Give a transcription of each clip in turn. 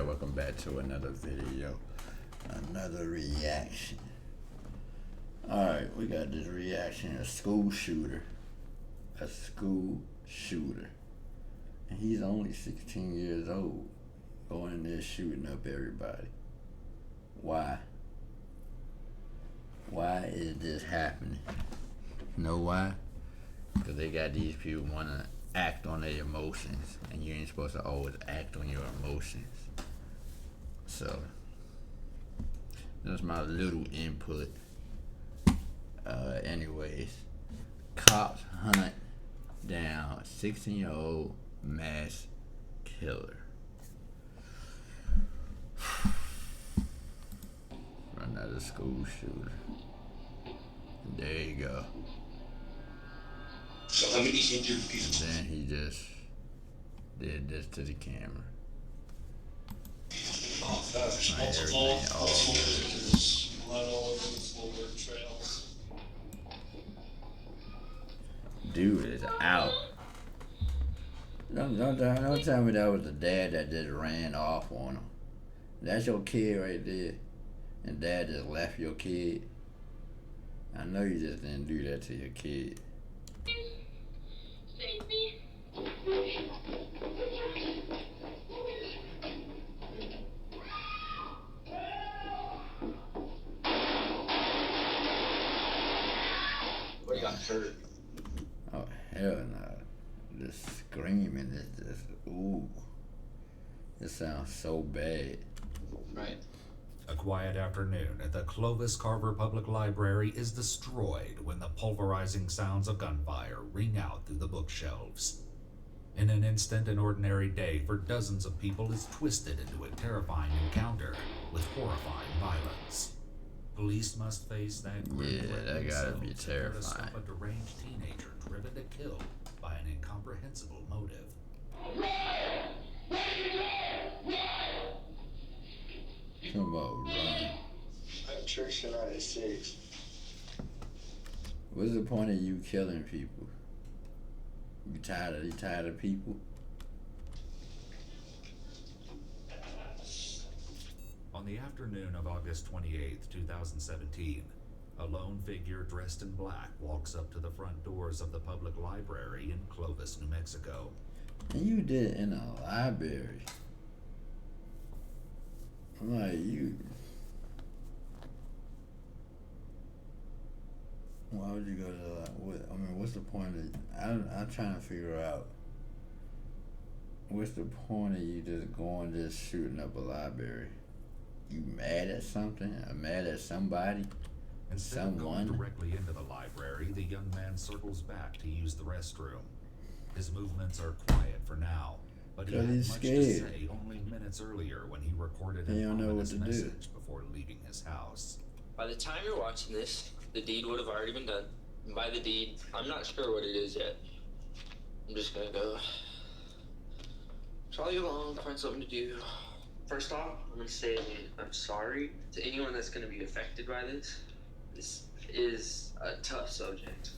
Alright, welcome back to another video. Another reaction. Alright, we got this reaction. A school shooter. A school shooter. And he's only 16 years old. Going in there shooting up everybody. Why? Why is this happening? You know why? Because they got these people want to act on their emotions, and you ain't supposed to always act on your emotions. So that's my little input. Anyways, cops hunt down 16-year-old mass killer. Another school shooter. There you go. So how many injured people? Then he just did this to the camera. Oh gosh, multiple soldiers, blood all over the floor, trails. Dude is out. Don't tell me that was the dad that just ran off on him. That's your kid right there. And dad just left your kid. I know you just didn't do that to your kid. Save me. What got hurt? Oh hell no. The screaming is just ooh. It sounds so bad. Right. A quiet afternoon at the Clovis Carver Public Library is destroyed when the pulverizing sounds of gunfire ring out through the bookshelves. In an instant, an ordinary day for dozens of people is twisted into a terrifying encounter with horrifying violence. Police must face that grim threat that gotta be themselves in order to terrifying. stop a deranged teenager driven to kill by an incomprehensible motive. Come on, run. I'm Church United States. What's the point of you killing people? You tired of people? On the afternoon of August 28, 2017, a lone figure dressed in black walks up to the front doors of the public library in Clovis, New Mexico. And you did it in a library. I'm like, you. Why would you go to the what's the point of? I'm trying to figure out. What's the point of you just going shooting up a library? You mad at something? Or mad at somebody? Instead of going directly into the library, the young man circles back to use the restroom. His movements are quiet for now, but he had much to say only minutes earlier when he recorded an ominous message before leaving his house. By the time you're watching this, the deed would have already been done. And by the deed, I'm not sure what it is yet. I'm just gonna go trolley along, find something to do. First off, I'm gonna say I'm sorry to anyone that's gonna be affected by this. This is a tough subject.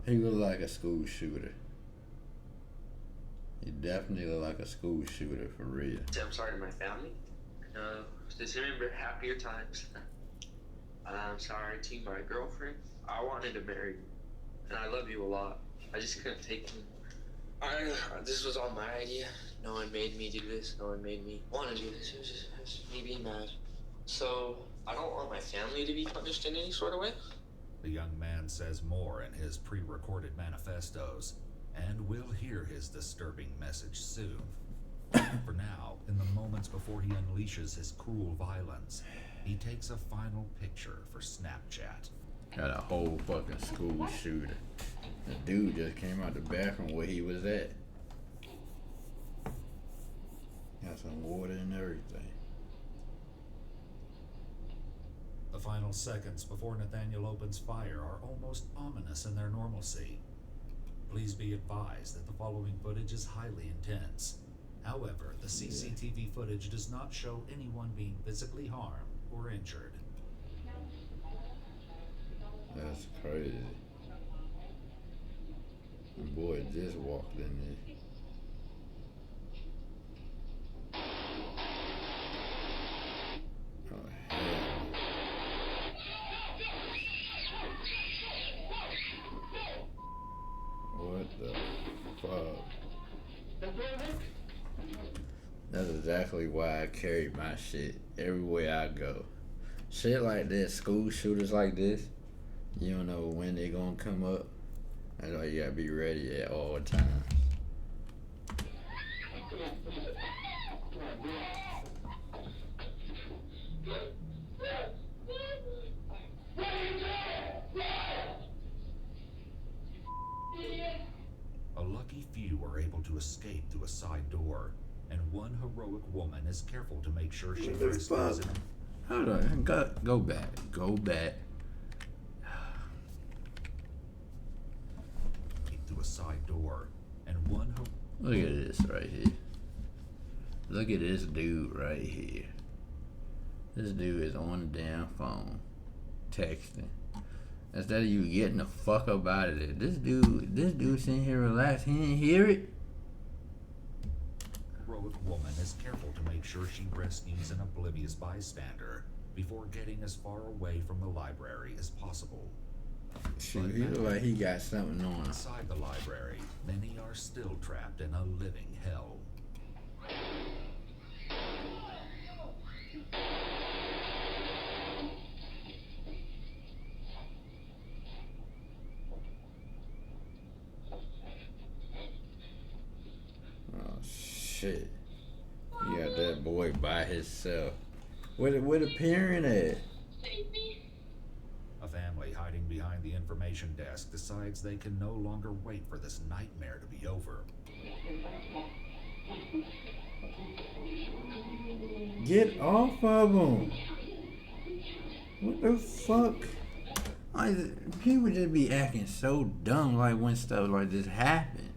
He look like a school shooter. He definitely look like a school shooter for real. I'm sorry to my family. Just remember happier times. I'm sorry to my girlfriend. I wanted to marry you, and I love you a lot. I just couldn't take it. This was all my idea. No one made me do this. No one made me want to do this. It was just me being mad. So I don't want my family to be punished in any sort of way. The young man says more in his pre-recorded manifestos, and we'll hear his disturbing message soon. For now, in the moments before he unleashes his cruel violence, he takes a final picture for Snapchat. Got a whole fucking school shooter. The dude just came out the bathroom where he was at. Got some water and everything. The final seconds before Nathaniel opens fire are almost ominous in their normalcy. Please be advised that the following footage is highly intense. However, the CCTV footage does not show anyone being physically harmed or injured. That's crazy. The boy just walked in there. exactly why I carry my shit everywhere I go. Shit like this, school shooters like this, you don't know when they gonna come up. That's why you gotta be ready at all times. A lucky few are able to escape through a side door, and one heroic woman is careful to make sure she rescues him. Hold on, go back. Through a side door, and one Look at this right here. Look at this dude right here. This dude is on the damn phone, texting. Instead of you getting the fuck up out of there, this dude sitting here relaxed. He didn't hear it. heroic woman is careful to make sure she rescues an oblivious bystander before getting as far away from the library as possible. Shoot, he look like he got something on. Inside the library, many are still trapped in a living hell. Oh shit! You got that boy by himself. Where the parent at? A family hiding behind the information desk decides they can no longer wait for this nightmare to be over. Get off of him! What the fuck? People just be acting so dumb like when stuff like this happen.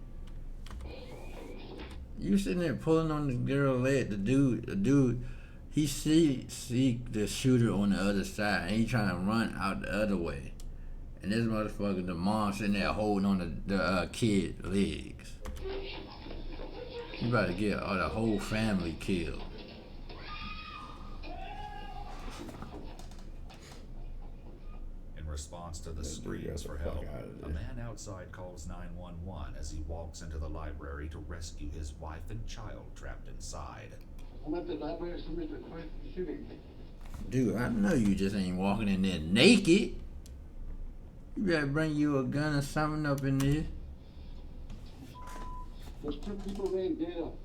You sitting there pulling on the girl's leg, the dude, he see the shooter on the other side and he trying to run out the other way. And this motherfucker, the mom sitting there holding on the kid legs. You about to get the whole family killed. In response to the screams for help, a man outside calls 911 as he walks into the library to rescue his wife and child trapped inside. I'm at the library, somebody's requesting shooting me. Dude, I know you just ain't walking in there naked. You better bring you a gun or something up in there. There's 2 people laying dead up.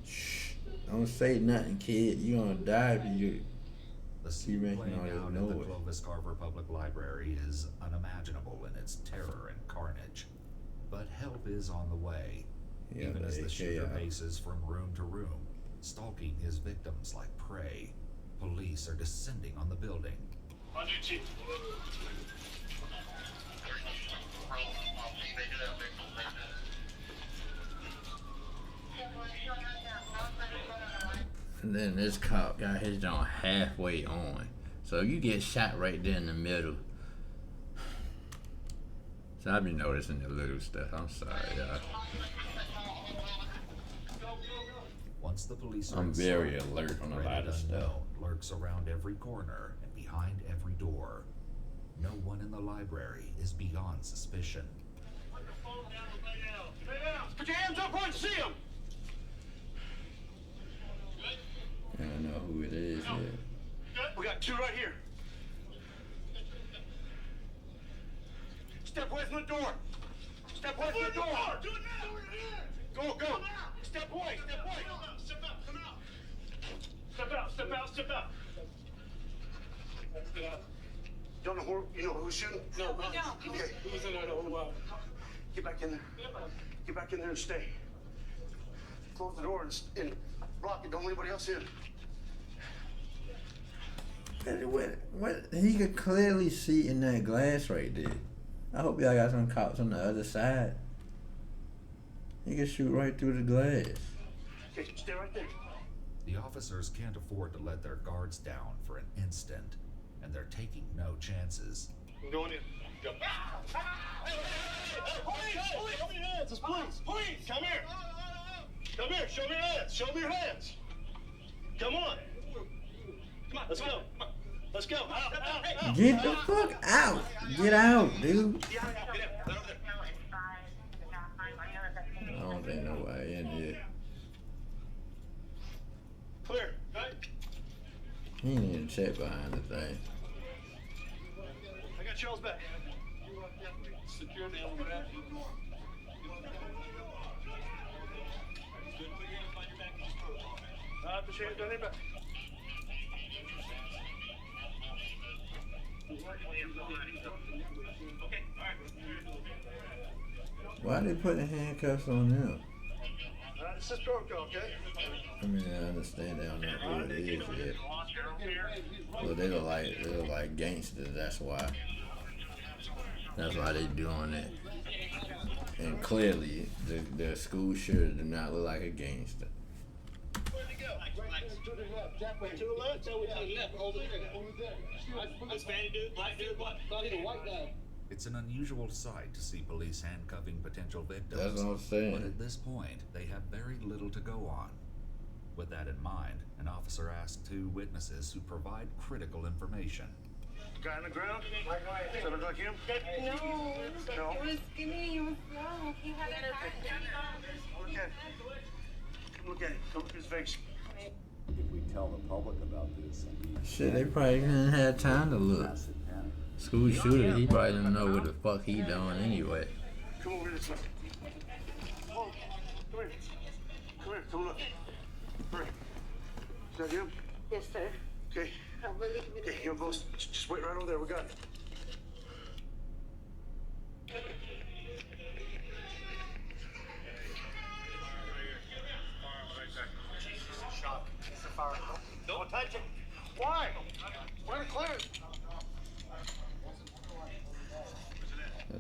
Shh. Don't say nothing, kid. You gonna die if you... The scene making playing all out that at the noise. Clovis Carver Public Library is unimaginable in its terror and carnage. But help is on the way, Yeah, even as the shooter yeah. paces from room to room, stalking his victims like prey. Police are descending on the building. On duty. And then this cop got his joint halfway on. So you get shot right there in the middle. So I be noticing the little stuff. I'm sorry, y'all. Once the police are I'm very inside, alert on a dreaded lot of stuff. unknown lurks around every corner and behind every door. No one in the library is beyond suspicion. Put the phone down and lay down. Lay down. Put your hands up where I can see them. I don't know who it is yet. Good. We got 2 right here. Step away from the door. Step away from the door. Do it now. Go. Step away. Step away. Step out. Come out. Step out. Step out. Step out. Get out. Don't know who you know who's shooting? No, we don't. Okay. Who was in there the whole while? Get back in there. Get back in there and stay. Close the door and block it. Don't let anybody else in. What? He could clearly see in that glass right there. I hope y'all got some cops on the other side. He can shoot right through the glass. Okay, stay right there. The officers can't afford to let their guards down for an instant, and they're taking no chances. I'm going in. Go. Police! Show me your hands. It's police. Police! Come here. Come here. Show me your hands. Show me your hands. Come on. Come on. Let's go. Let's go. Out. Get the fuck out. Get out, dude. Get out. Get out. Right over there. I don't think nobody in here. Clear. Good. He ain't even check behind the thing. I got Charles back. Security on the back. I appreciate it. Don't need back. Why they putting handcuffs on them? This is protocol, okay? I mean, I understand they don't know who it is yet. Well, they look like gangsters. That's why. That's why they doing it. And clearly, the school shooter do not look like a gangster. Where'd he go? To the left. That way. To the left? To the left. Over there. Hispanic dude? Black dude? What? Thought he was a white guy. It's an unusual sight to see police handcuffing potential victims. That's what I'm saying. But at this point, they have very little to go on. With that in mind, an officer asked two witnesses who provide critical information. Guy on the ground? Does that look like him? No, No. he was skinny, he was slow. He had a Look at him. Look at him. Come look at his face. If we tell the public about this, I mean, Shit, they probably didn't have time to look. massive panic. School shooter, he probably didn't know what the fuck he doing anyway. Come over this way. Oh, come here. Come here. Come look. Hurry. Is that him? Yes, sir. Okay. I believe it. Okay, you both just wait right over there. We got it. Don't touch it. Why? Why the clearance?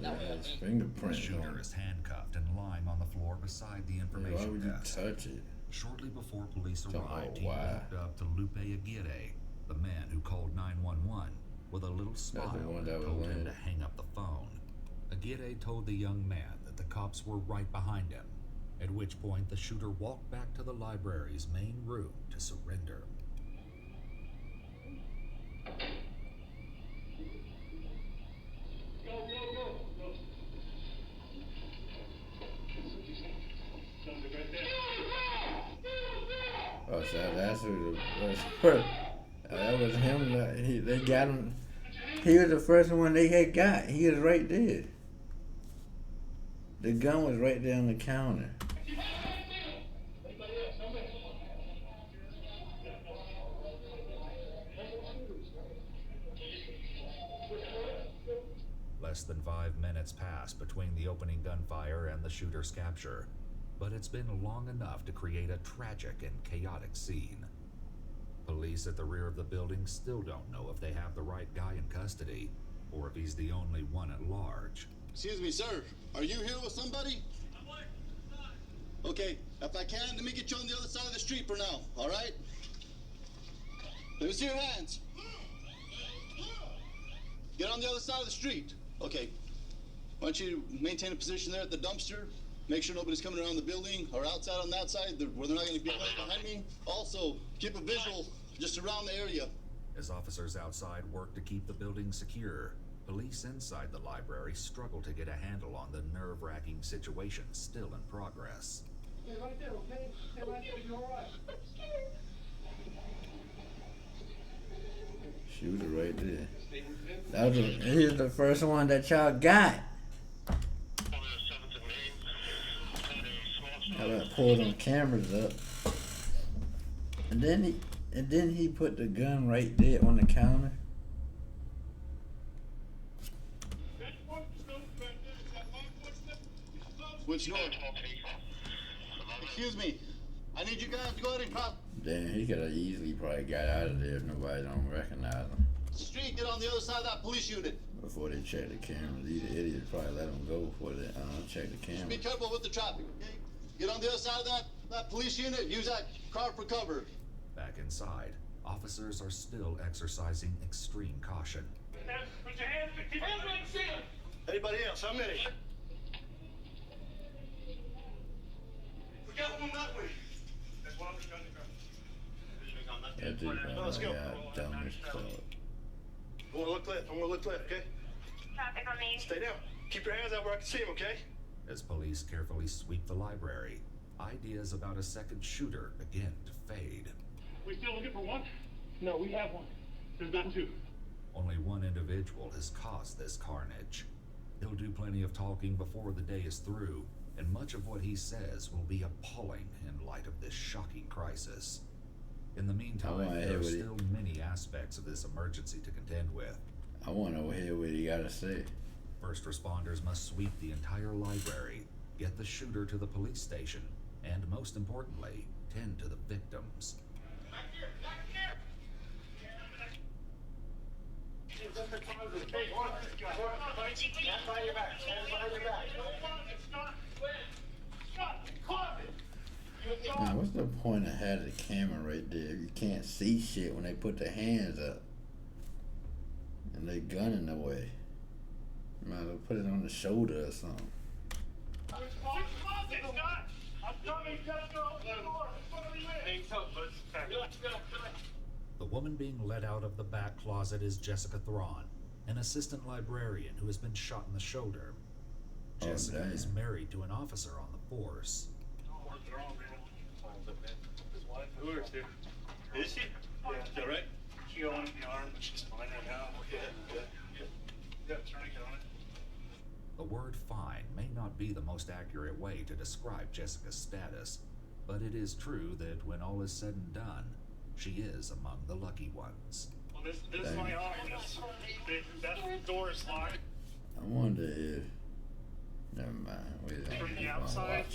That has The fingerprints shooter on is handcuffed and lying on the floor beside the it. Why information would you desk. touch it? Shortly before police Don't know arrived, he why. walked up to Lupe Aguirre, the man who called 911, with a little smile one and that was told him landed. to hang up the phone. Aguirre told the young man that the cops were right behind him, at which point the shooter walked back to the library's main room to surrender. Oh, so that's who the was first. That was him. They got him. He was the first one they had got. He was right there. The gun was right there on the counter. Less than 5 minutes passed between the opening gunfire and the shooter's capture, but it's been long enough to create a tragic and chaotic scene. Police at the rear of the building still don't know if they have the right guy in custody, or if he's the only one at large. Excuse me, sir. Are you here with somebody? Okay, if I can, let me get you on the other side of the street for now, all right? Let me see your hands. Get on the other side of the street. Okay. Why don't you maintain a position there at the dumpster? Make sure nobody's coming around the building or outside on that side where they're not going to be behind me. Also, keep a visual just around the area. As officers outside work to keep the building secure, police inside the library struggle to get a handle on the nerve-wracking situation still in progress. Stay right there, okay? Stay right there, you're all right. Shooter right there. That was he was the first one that y'all got. I pulled them cameras up, and then he put the gun right there on the counter. Which door? Excuse me. I need you guys to go ahead and cross Damn, he could have easily probably got out of there if nobody don't recognize him. the street. Get on the other side of that police unit. Before they check the cameras, these idiots probably let him go before they check the Be cameras. careful with the traffic, okay? Get on the other side of that police unit. Use that car for cover. Back inside, officers are still exercising extreme caution. Put your hands, keep your hands like the ceiling. Anybody else? How many? We got one that way. That's one on the That dude Let's probably go. got dumb as fuck. I'm gonna look left. I'm gonna look left, okay? Traffic on me. Stay down. Keep your hands out where I can see them, okay? As police carefully sweep the library, ideas about a second shooter begin to fade. We still looking for one? No, we have one. There's not two. Only one individual has caused this carnage. He'll do plenty of talking before the day is through, and much of what he says will be appalling in light of this shocking crisis. In the meantime, there are still many aspects of this emergency to contend with. I want to hear what he got to say. First responders must sweep the entire library, get the shooter to the police station, and most importantly, tend to the victims. Now, what's the point of having the camera right there if you can't see shit when they put their hands up and they gun in the way? You might as well put it on the shoulder or something. The woman being led out of the back closet is Jessica Thrawn, an assistant librarian who has been shot in the shoulder. Jessica is married to an officer on the force. Who is she? Is she? Yeah. Is that right? She got one in the arm, but she's fine right now. Okay. Yeah, trying to get on it. The word fine may not be the most accurate way to describe Jessica's status, but it is true that when all is said and done, she is among the lucky ones. Well, this is my office. That door is locked. I wonder if... Never mind. Wait, From the outside,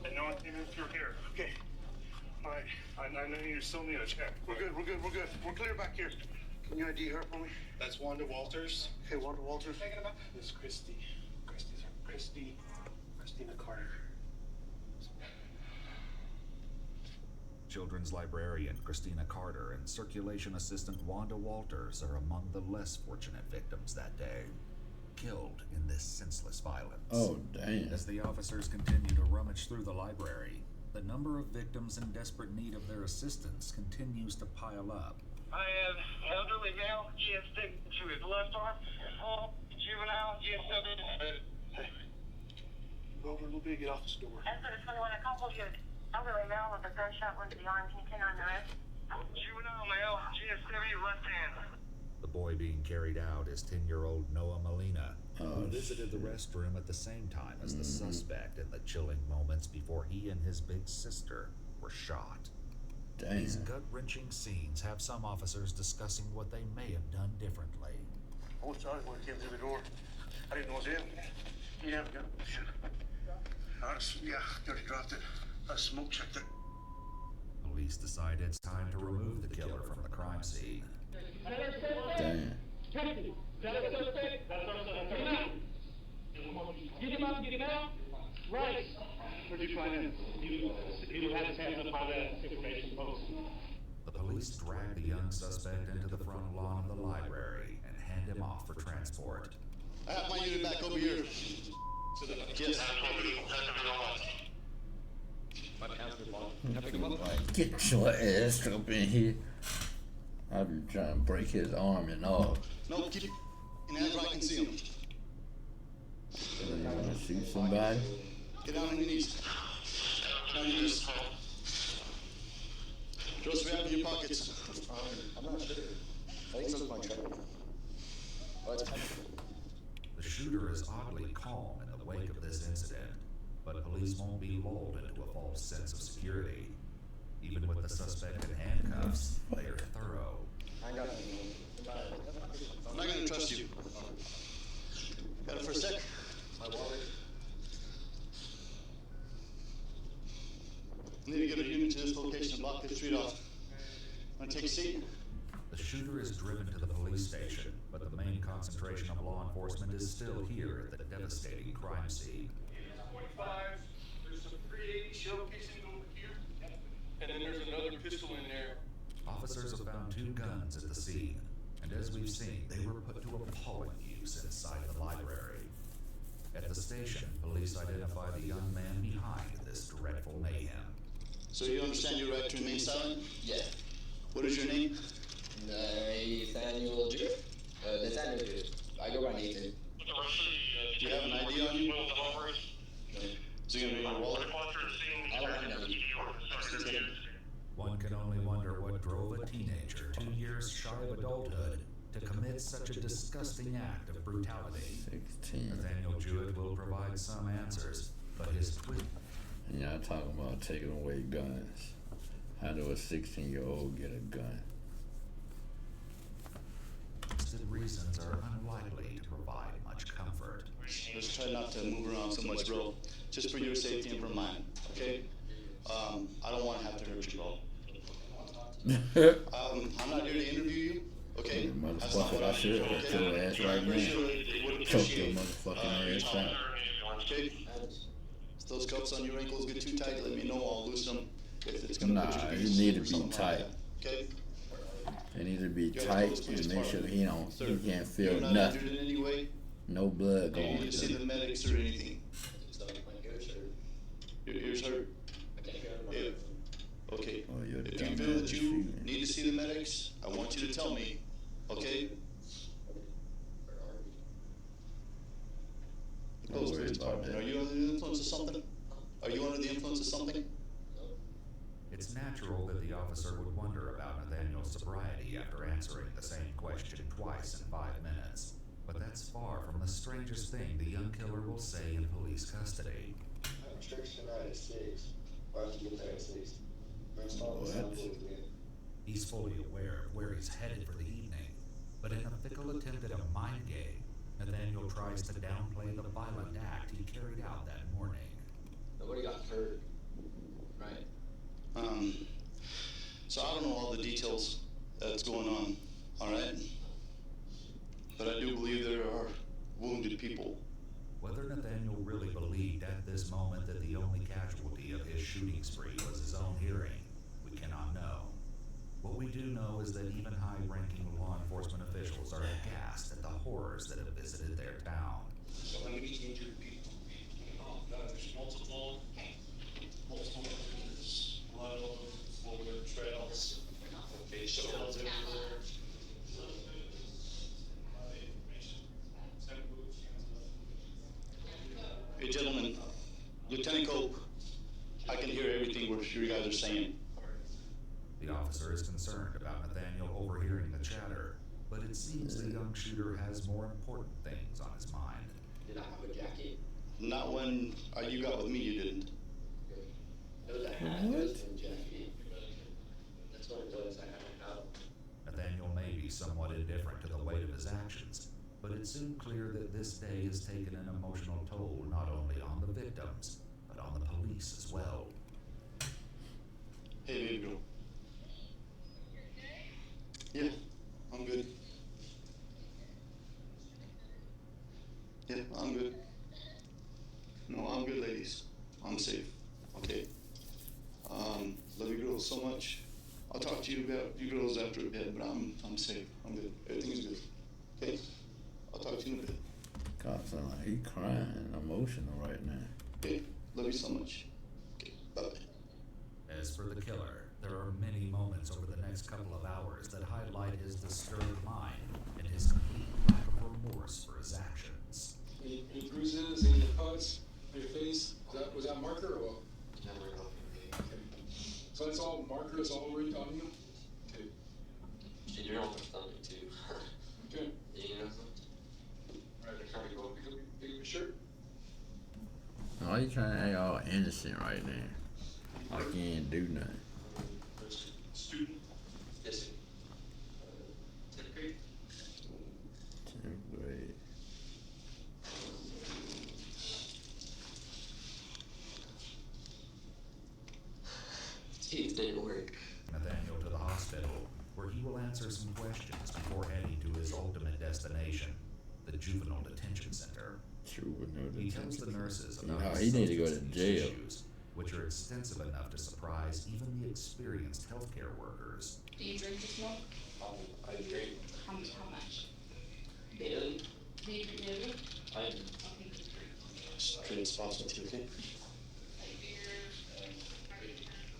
and no one came in through here. Okay. All right. I know you still need a check. We're good. We're clear back here. Can you ID her for me? That's Wanda Walters. Okay, Wanda Walters. This is Christy. Christina Carter. Children's librarian Christina Carter and circulation assistant Wanda Walters are among the less fortunate victims that day, killed in this senseless violence. Oh, damn. As the officers continue to rummage through the library, the number of victims in desperate need of their assistance continues to pile up. I have elderly male, GS6 to his left arm, juvenile, GS7. Hey. Go over a little bit, get off this door. That's what it's 21. I called you. Elderly male with a gunshot wound to the arm. Can you 10 on the rest? Juvenile male, GS7 left hand. The boy being carried out is 10-year-old Noah Molina, who visited the restroom at the same time as the suspect in the chilling moments before he and his big sister were shot. Damn. These gut-wrenching scenes have some officers discussing what they may have done differently. I was sorry when I came through the door. I didn't know it was him. Yeah, shit. I already dropped it. I smoke checked it. Police decide it's time to remove the killer from the crime scene. Damn. Kennedy, that's our suspect. That's our suspect. Get him out. Get him out. Right. Where'd you find him? He had his hands up by the information post. The police drag the young suspect into the front lawn of the library and hand him off for transport. I have my unit back over here. Yes. Get your ass up in here. I'll be trying to break his arm and all. No, keep in hands where I can see him. You wanna shoot somebody? Get down on your knees. Down on your knees. Throw some out in your pockets. I'm not sure. I think so, my truck. The shooter is oddly calm in the wake of this incident, but police won't be lulled into a false sense of security. Even with the suspect in handcuffs, they are thorough. I'm not gonna trust you. Got it for a sec? My wallet. I need to get a unit to this location and block this street off. Want to take a seat? The shooter is driven to the police station, but the main concentration of law enforcement is still here at the devastating crime scene. 45. There's some 380 shell casing over here. And then there's another pistol in there. Officers have found 2 guns at the scene, and as we've seen, they were put to appalling use inside the library. At the station, police identify the young man behind this dreadful mayhem. So you understand your right to remain silent? Yeah. What is your name? Nathaniel Jew. Nathaniel good. I go by Nathan. Do you have an ID on you? Is it gonna be in your wallet? I don't have none. One can only wonder what drove a teenager 2 years shy of adulthood to commit such a disgusting act of brutality. 16. Nathaniel Jewett will provide some answers, but his twist. And y'all talking about taking away guns. How do a 16-year-old get a gun? Twisted reasons are unlikely to provide much comfort. Let's try not to move around so much, bro. Just for your safety and for mine, okay? I don't want to have to hurt you, bro. I'm not here to interview you, okay? That's not Motherfucker, what I I'm should here have for, hurt your okay? ass right Pretty sure now. they would Choke your appreciate motherfucking your ass time. out. Okay? If those cuffs on your ankles get too tight, let me know. I'll loosen them. If it's gonna put Nah, you you to need to sleep or be something like tight. that, okay? They need to be You gotta tight close and police make sure department. he Sir, can't feel you're not nothing. injured in any way? No blood Do you going need to see through. the medics or anything? Your ears hurt? Yeah. Okay. Oh, you're If you dumb feel ass that you shooting. need to see the medics, I want you to tell me, okay? Don't Close worry police about department. that. Are you under the influence of something? Are you under the influence of something? It's natural that the officer would wonder about Nathaniel's sobriety after answering the same question twice in 5 minutes. But that's far from the strangest thing the young killer will say in police custody. Church tonight at 6. Why don't you get there at 6? What? He's fully aware of where he's headed for the evening, but in a fickle attempt at a mind game, Nathaniel tries to downplay the violent act he carried out that morning. Nobody got hurt, right? So I don't know all the details that's going on, all right? But I do believe there are wounded people. Whether Nathaniel really believed at this moment that the only casualty of his shooting spree was his own hearing, we cannot know. What we do know is that even high-ranking law enforcement officials are aghast at the horrors that have visited their town. So how many injured people? Oh, God, there's multiple injuries. Blood all over the trails. Okay, shells everywhere. Hey, gentlemen, Lieutenant Cope, I can hear everything you guys are saying. The officer is concerned about Nathaniel overhearing the chatter, but it seems the young shooter has more important things on his mind. Did I have a jacket? Not when you got with me, you didn't. It was a hat. It was a jacket. That's what it was. I had a hat. Nathaniel may be somewhat indifferent to the weight of his actions, but it's soon clear that this day has taken an emotional toll not only on the victims, but on the police as well. Hey, baby girl. Yeah, I'm good. Yeah, I'm good. No, I'm good, ladies. I'm safe. Okay. Love you girls so much. I'll talk to you about you girls after a bit, but I'm safe. I'm good. Everything's good. Okay? I'll talk to you in a bit. God, sound like he crying, emotional right now. Okay? Love you so much. Okay, bye-bye. As for the killer, there are many moments over the next couple of hours that highlight his disturbed mind and his complete lack of remorse for his actions. Any bruises, any cuts on your face? Was that marker or what? Okay. So that's all marker, that's all right on you? Okay. And you're on my stomach too. Okay. You know? Alright, I'm trying to go pick up your shirt. Why you trying to act all innocent right now? Like you ain't do nothing. Student. Yes, sir. 10th grade. 10th grade. Teeth didn't work. Nathaniel to the hospital, where he will answer some questions before heading to his ultimate destination, the juvenile detention center. He tells the nurses about No, his he need to go to substance abuse jail. issues, which are extensive enough to surprise even the experienced healthcare workers. Do you drink or smoke? I drink How much? daily. Do you drink daily? I Okay, good. Trade spots with you, okay? Like beer,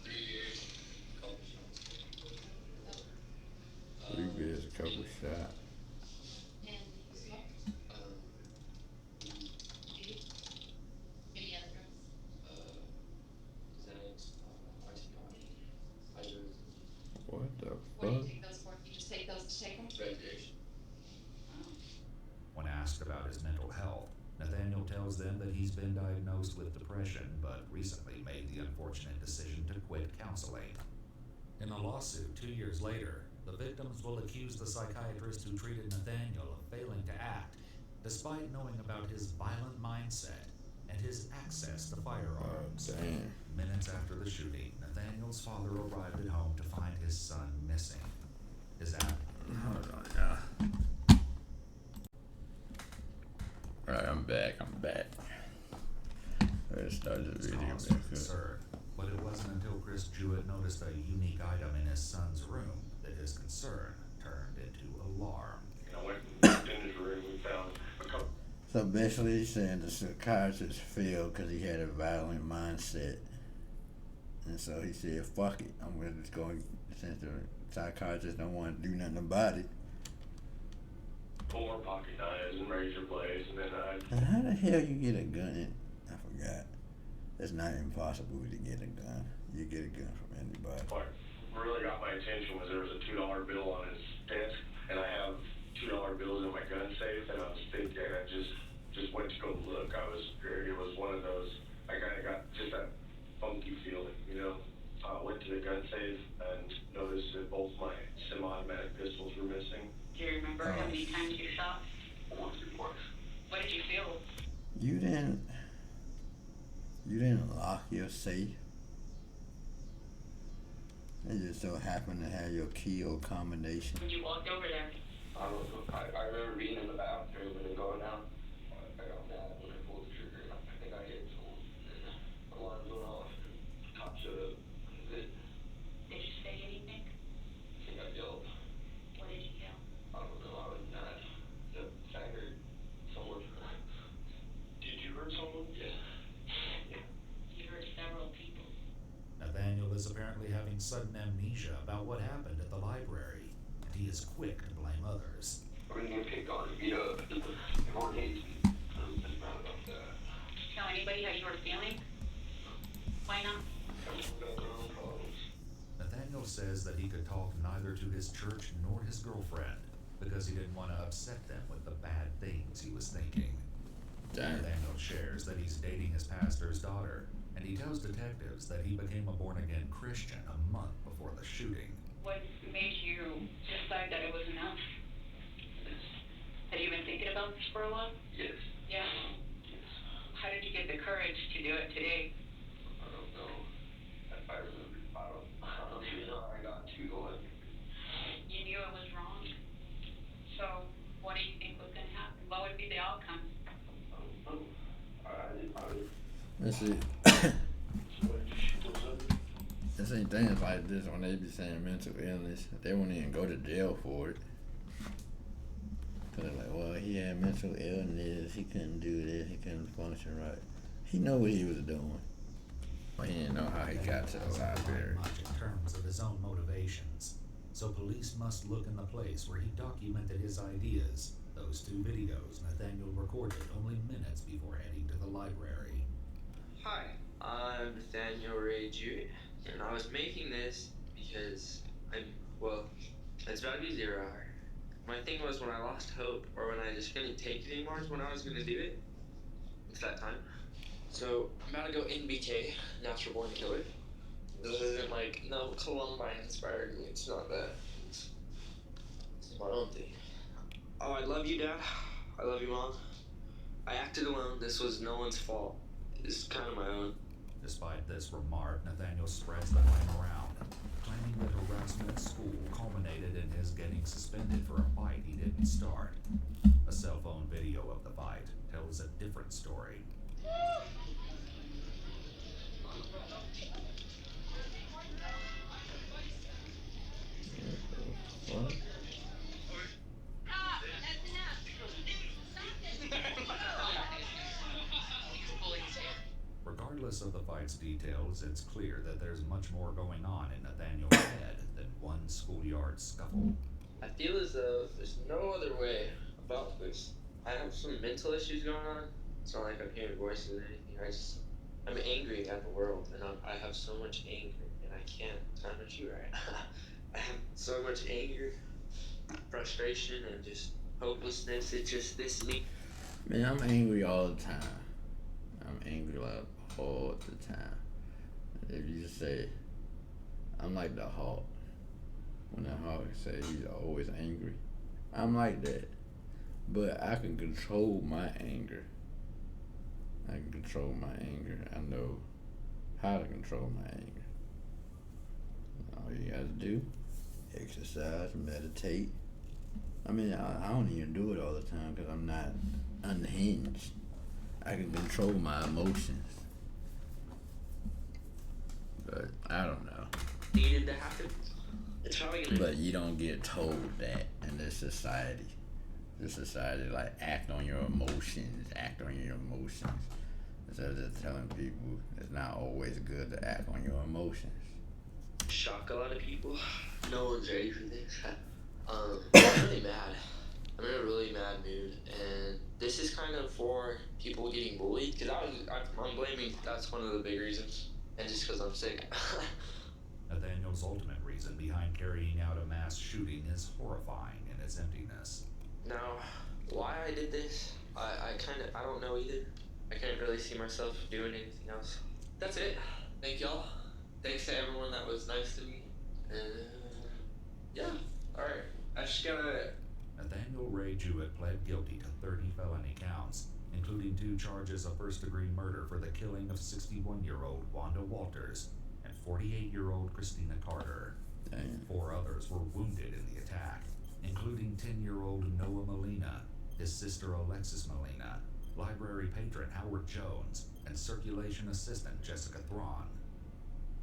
3 years. 3 beers, a couple shots. tells them that he's been diagnosed with depression, but recently made the unfortunate decision to quit counseling. In a lawsuit 2 years later, the victims will accuse the psychiatrist who treated Nathaniel of failing to act, despite knowing about his violent mindset and his access to firearms. Oh, damn. Minutes after the shooting, Nathaniel's father arrived at home to find his son missing. His Hold on, y'all. Alright, I'm back. Let's start the video cause back for up. concern, but it wasn't until Chris Jewett noticed a unique item in his son's room that his concern turned into alarm. I went in his room and found a couple. So basically he's saying the psychiatrist failed because he had a violent mindset. And so he said, fuck it, I'm gonna just go, since the psychiatrist don't want to do nothing about it. 4 pocket knives and razor blades, and then And how the hell you get a gun in? I forgot. It's not impossible to get a gun. You get a gun from anybody. what really got my attention was there was a $2 bill on his desk, and I have $2 bills in my gun safe, and I was thinking, I just went to go look. It was one of those, I kind of got just that funky feeling, you know. Went to the gun safe and noticed that both my semi-automatic pistols were missing. Do you remember how many times you shot? Once or twice. What did you feel? You didn't lock your safe. It just so happened to have your key or combination. When you walked over there? I don't know. I remember being in the bathroom and then going out. I got mad when I pulled the trigger. I think I hit someone. And the alarm went off. Cop showed up. Did you say anything? I think I yelled. What did you yell? I don't know. I was mad. Angered. Someone. Did you hurt someone? Yeah. You hurt several people. Nathaniel is apparently having sudden amnesia about what happened at the library, and he is quick to blame others. We're gonna get picked on and beat up. Everyone hates me. I'm just mad about that. Tell anybody how you were feeling? Why not? Everyone's got their own problems. Nathaniel says that he could talk neither to his church nor his girlfriend because he didn't want to upset them with the bad things he was thinking. Damn. Nathaniel shares that he's dating his pastor's daughter, and he tells detectives that he became a born-again Christian a month before the shooting. What made you decide that it was enough? Had you been thinking about this for a while? Yes. Yeah. Yes. How did you get the courage to do it today? I don't know. I don't even know how I got to going. You knew it was wrong. So, what do you think was going to happen? What would be the outcome? I don't know. Let's see. The same things like this when they be saying mental illness, they won't even go to jail for it. Cause they're like, well, he had mental illness, he couldn't do this, he couldn't function right. He know what he was doing, but he didn't know how he got to the library. Much in terms of his own motivations, so police must look in the place where he documented his ideas. Those 2 videos Nathaniel recorded only minutes before heading to the library. Hi, I'm Nathaniel Ray Jewett, and I was making this because it's about to be 0 hour. My thing was when I lost hope, or when I just couldn't take it anymore, is when I was gonna do it. It's that time. So, I'm about to go NBK, Natural Born Killer. This isn't like, no, Columbine inspired me, it's not that. It's my own thing. Oh, I love you, Dad. I love you, Mom. I acted alone, this was no one's fault. It's kind of my own. Despite this remark, Nathaniel spreads the blame around, claiming that harassment at school culminated in his getting suspended for a fight he didn't start. A cell phone video of the fight tells a different story. What? Regardless of the fight's details, it's clear that there's much more going on in Nathaniel's head than one schoolyard scuffle. I feel as though there's no other way about this. I have some mental issues going on. It's not like I'm hearing voices or anything. I'm angry at the world, and I have so much anger, and I can't time a shoe right. I have so much anger, frustration, and just hopelessness. It's just this me. Man, I'm angry all the time. I'm angry like all the time. If you just say, I'm like the Hulk. When the Hulk say he's always angry, I'm like that. But I can control my anger. I can control my anger. I know how to control my anger. All you gotta do, exercise, meditate. I mean, I don't even do it all the time because I'm not unhinged. I can control my emotions. But I don't know. Needed to happen. It's probably gonna. But you don't get told that in this society. This society, like, act on your emotions, Instead of just telling people it's not always good to act on your emotions. Shock a lot of people. No one's ready for this. I'm really mad. I'm in a really mad mood, and this is kind of for people getting bullied, because I'm blaming, that's one of the big reasons, and just because I'm sick. Nathaniel's ultimate reason behind carrying out a mass shooting is horrifying in its emptiness. Now, why I did this, I don't know either. I can't really see myself doing anything else. That's it. Thank y'all. Thanks to everyone that was nice to me. And, yeah, alright. I just gotta... Nathaniel Ray Jewett pled guilty to 30 felony counts, including 2 charges of first-degree murder for the killing of 61-year-old Wanda Walters and 48-year-old Christina Carter. Dang. 4 others were wounded in the attack, including 10-year-old Noah Molina, his sister Alexis Molina, library patron Howard Jones, and circulation assistant Jessica Thrawn.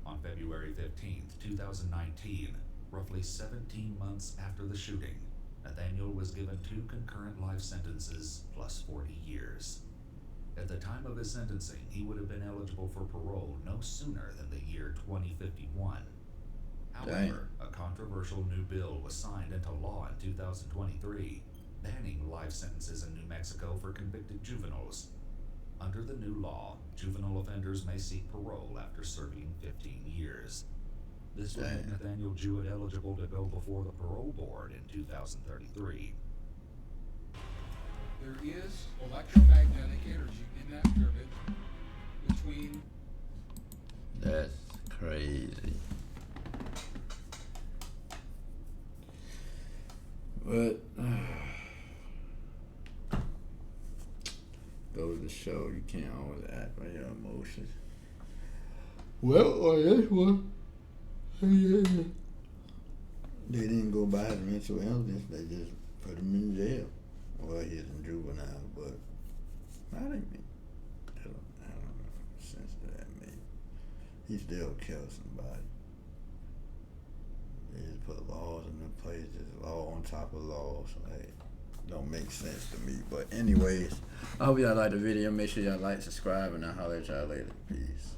On February 15th, 2019, roughly 17 months after the shooting, Nathaniel was given 2 concurrent life sentences plus 40 years. At the time of his sentencing, he would have been eligible for parole no sooner than the year 2051. However, a controversial new bill was signed into law in 2023, banning life sentences in New Mexico for convicted juveniles. Under the new law, juvenile offenders may seek parole after serving 15 years. This would make Nathaniel Jewett eligible to go before the parole board in 2033. There is electromagnetic energy in that turbine between... That's crazy. But goes to show you can't always act on your emotions. Well, on this one, they didn't go by his mental illness. They just put him in jail. Well, he's in juvenile, but I don't know what sense that made. He still killed somebody. They just put laws in place, just law on top of law, so hey, don't make sense to me. But anyways, I hope y'all like the video. Make sure y'all like, subscribe, and I'll holler at y'all later. Peace.